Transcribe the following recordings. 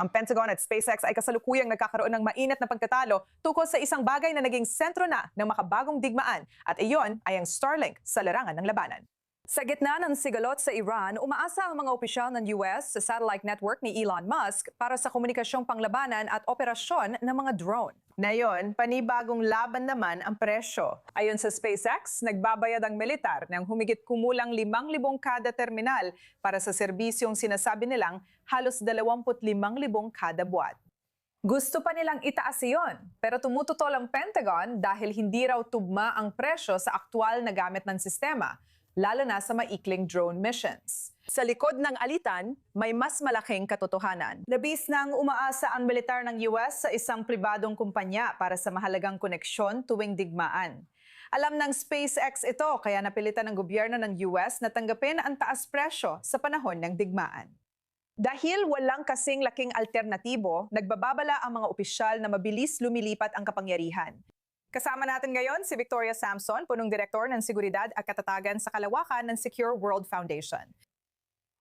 Ang Pentagon at SpaceX ay kasalukuyang nagkakaroon ng mainit na pagtatalo tungkol sa isang bagay na naging sentro na ng makabagong digmaan at iyon ay ang Starlink sa larangan ng labanan. Sa gitna ng sigalot sa Iran, umaasa ang mga opisyal ng US sa satellite network ni Elon Musk para sa komunikasyong panglabanan at operasyon ng mga drone. Ngayon, panibagong laban naman ang presyo. Ayon sa SpaceX, nagbabayad ang militar ng humigit kumulang 5,000 kada terminal para sa serbisyong sinasabi nilang halos 25,000 kada buwan. Gusto pa nilang itaas iyon, pero tumututol ang Pentagon dahil hindi raw tugma ang presyo sa aktual na gamit ng sistema, lalo na sa maikling drone missions. Sa likod ng alitan, may mas malaking katotohanan. Labis nang umaasa ang militar ng US sa isang pribadong kumpanya para sa mahalagang koneksyon tuwing digmaan. Alam ng SpaceX ito kaya napilitan ng gobyerno ng US na tanggapin ang taas presyo sa panahon ng digmaan. Dahil walang kasing laking alternatibo, nagbababala ang mga opisyal na mabilis lumilipat ang kapangyarihan. Kasama natin ngayon si Victoria Samson, punong direktor ng Seguridad at Katatagan sa Kalawakan ng Secure World Foundation.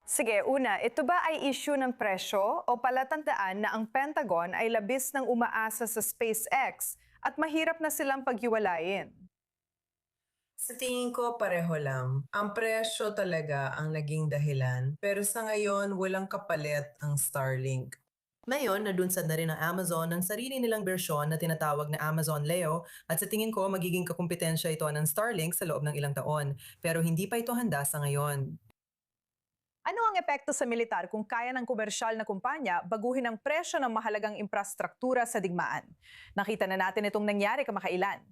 Sige, una, ito ba ay issue ng presyo o palatandaan na ang Pentagon ay labis ng umaasa sa SpaceX at mahirap na silang paghiwalayin? Sa tingin ko pareho lang. Ang presyo talaga ang naging dahilan, pero sa ngayon walang kapalit ang Starlink. Ngayon, nadunsad na rin ang Amazon ng sarili nilang bersyon na tinatawag na Amazon Leo at sa tingin ko magiging kakumpetensya ito ng Starlink sa loob ng ilang taon. Pero hindi pa ito handa sa ngayon. Ano ang epekto sa militar kung kaya ng komersyal na kumpanya baguhin ang presyo ng mahalagang infrastruktura sa digmaan? Nakita na natin itong nangyari kamakailan.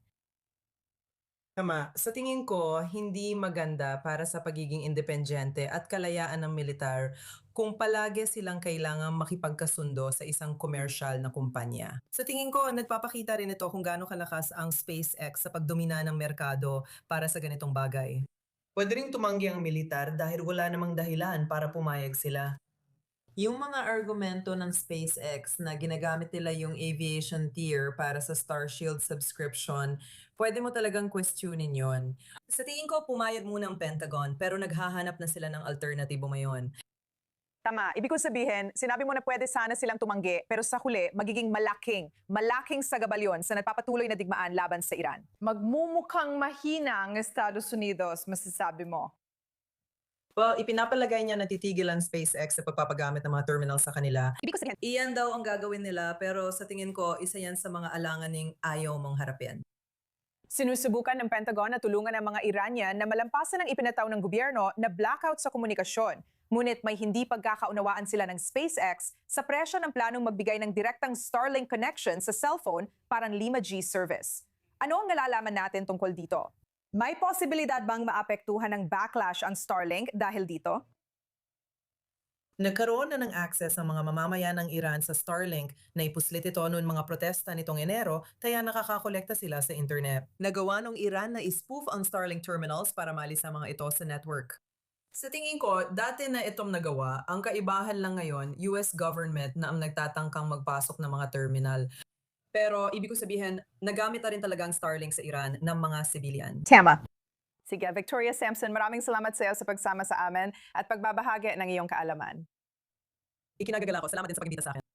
Tama, sa tingin ko, hindi maganda para sa pagiging independyente at kalayaan ng militar kung palagi silang kailangang makipagkasundo sa isang komersyal na kumpanya. Sa tingin ko, nagpapakita rin ito kung gaano kalakas ang SpaceX sa pagdomina ng merkado para sa ganitong bagay. Pwede ring tumanggi ang militar dahil wala namang dahilan para pumayag sila. Yung mga argumento ng SpaceX na ginagamit nila yung aviation tier para sa Starshield subscription, pwede mo talagang questionin yon. Sa tingin ko, pumayag muna ang Pentagon pero naghahanap na sila ng alternatibo ngayon. Tama, ibig kong sabihin, sinabi mo na pwede sana silang tumanggi, pero sa huli, magiging malaking sagabalyon sa nagpapatuloy na digmaan laban sa Iran. Magmumukhang mahina ang Estados Unidos, masasabi mo. Well, ipinapalagay niya na titigil ang SpaceX sa pagpapagamit ng mga terminal sa kanila. Ibig ko sabihin, Iyan daw ang gagawin nila pero sa tingin ko, isa yan sa mga alanganing ayaw mong harapin. sinusubukan ng Pentagon na tulungan ang mga Iranian na malampasan ang ipinataw ng gobyerno na blackout sa komunikasyon. Ngunit may hindi pagkakaunawaan sila ng SpaceX sa presyo ng planong magbigay ng direktang Starlink connection sa cellphone parang 5G service. Ano ang nalalaman natin tungkol dito? May posibilidad bang maapektuhan ng backlash ang Starlink dahil dito? Nagkaroon na ng access ang mga mamamayan ng Iran sa Starlink na ipuslit ito noong mga protesta nitong Enero kaya nakakakolekta sila sa internet. Nagawa ng Iran na ispoof ang Starlink terminals para maalis ang mga ito sa network. Sa tingin ko, dati na itong nagawa, ang kaibahan lang ngayon, US government na ang nagtatangkang magpasok ng mga terminal. Pero ibig ko sabihin, nagamit na rin talaga ang Starlink sa Iran ng mga civilian. Tama. Sige, Victoria Sampson, maraming salamat sa iyo sa pagsama sa amin at pagbabahagi ng iyong kaalaman. Ikinagagala ko, salamat din sa pagbibita sa akin.